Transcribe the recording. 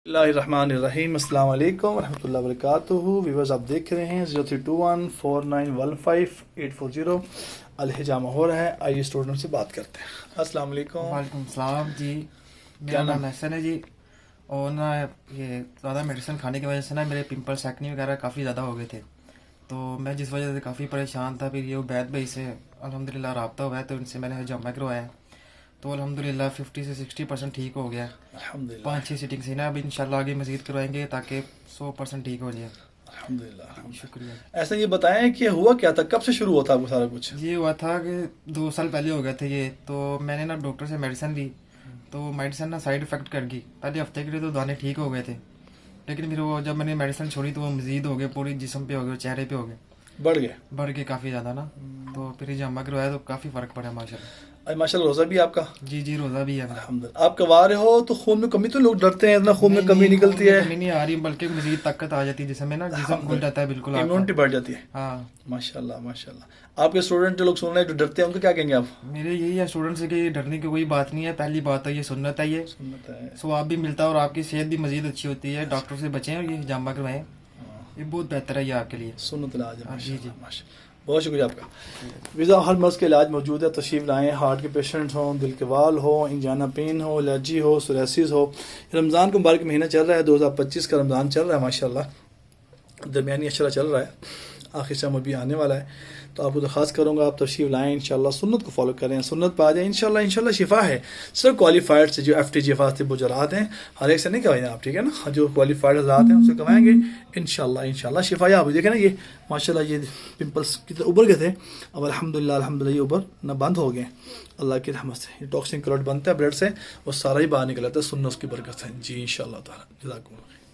اللہ الرحمن الرحیم، السلام علیکم ورحمۃ اللہ وبرکاتہ۔ ویورز آپ دیکھ رہے ہیں 0321491540 الحجامہ ہو رہا ہے۔ آئیے اسٹوڈنٹ سے بات کرتے ہیں۔ السلام علیکم۔ وعلیکم السلام جی، میرا نام احسن ہے جی۔ اور نا یہ زیادہ میڈیسن کھانے کی وجہ سے نا میرے پمپلس ایکنی وغیرہ کافی زیادہ ہو گئے تھے، تو میں جس وجہ سے کافی پریشان تھا۔ پھر یہ عبید بھائی سے الحمدللہ رابطہ ہوا ہے، تو ان سے میں نے حجامہ کروایا ہے، تو الحمدللہ 50 سے 60% ٹھیک ہو گیا ہے۔ الحمدللہ 5-6 سیٹنگ سے نا اب انشاءاللہ آگے مزید کروائیں گے تاکہ 100% ٹھیک ہو جائے۔ الحمدللہ۔ شکریہ۔ ایسا یہ بتائیں کہ ہوا کیا تھا، کب سے شروع ہوتا آپ کو سارا کچھ؟ یہ ہوا تھا کہ 2 سال پہلے ہو گئے تھے یہ، تو میں نے نا ڈاکٹر سے میڈیسن لی، تو میڈیسن نا سائیڈ افیکٹ کر گئی۔ پہلے ہفتے کے لیے تو دانے ٹھیک ہو گئے تھے، لیکن پھر وہ جب میں نے میڈیسن چھوڑی تو وہ مزید ہو گئے، پوری جسم پہ ہو گئے، چہرے پہ ہو گئے، بڑھ گئے کافی زیادہ نا۔ تو پھر حجامہ کروایا تو کافی فرق پڑا ماشاءاللہ۔ ماشاء اللہ۔ روزہ بھی آپ کا؟ جی روزہ بھی ہے۔ الحمدللہ۔ آپ کوا رہے ہو تو خون میں کمی، تو لوگ ڈرتے ہیں اتنا خون میں کمی نکلتی ہے؟ کمی نہیں آ رہی، بلکہ مزید طاقت آ جاتی ہے جسم میں نا، جسم کھل جاتا ہے بالکل، امیونٹی بڑھ جاتی ہے۔ ہاں ماشاء اللہ ماشاء اللہ۔ آپ کے اسٹوڈنٹ جو لوگ سن رہے ہیں جو ڈرتے ہیں ان کو کیا کہیں گے آپ؟ میرے یہی ہے اسٹوڈنٹ سے کہ ڈرنے کی کوئی بات نہیں ہے، پہلی بات ہے یہ سنت ہے، یہ سنت ہے، ثواب بھی ملتا ہے اور آپ کی صحت بھی مزید اچھی ہوتی ہے۔ ڈاکٹر سے بچیں اور یہ حجامہ کروائیں، یہ بہت بہتر ہے یہ آپ کے لیے۔ سنت علاج ہے۔ جی جی، بہت شکریہ آپ کا۔ ویزا ہر مرض کے علاج موجود ہے، تشریف لائیں۔ ہارٹ کے پیشنٹ ہوں، دل کے وال ہو، انجانا پین ہو، الرجی ہو، سوریسس ہو۔ رمضان کا مبارک مہینہ چل رہا ہے، 2025 کا رمضان چل رہا ہے ماشاءاللہ، درمیانی اشرہ چل رہا ہے، آخر شام ابھی آنے والا ہے، تو آپ کو درخواست کروں گا آپ تشریف لائیں، انشاءاللہ سنت کو فالو کریں، سنت پہ آ جائیں، انشاءاللہ شفا ہے۔ صرف کوالیفائڈ سے، جو FTG فاسطے بجرات ہیں، ہر ایک سے نہیں کروائیں آپ، ٹھیک ہے نا، جو کوالیفائڈ حضرات ہیں ان سے کروائیں گے انشاءاللہ شفا یاب۔ دیکھیں نا، یہ ماشاءاللہ یہ پمپلس کتنے ابھر گئے تھے، اب الحمدللہ یہ ابھر نہ بند ہو گئے اللہ کی رحمت سے۔ یہ ٹاکسن کلوٹ بنتا ہے بلڈ سے، وہ سارا ہی باہر نکل آتا ہے، سنت اس کی برکت ہے جی، انشاءاللہ تعالی۔ جزاکم اللہ۔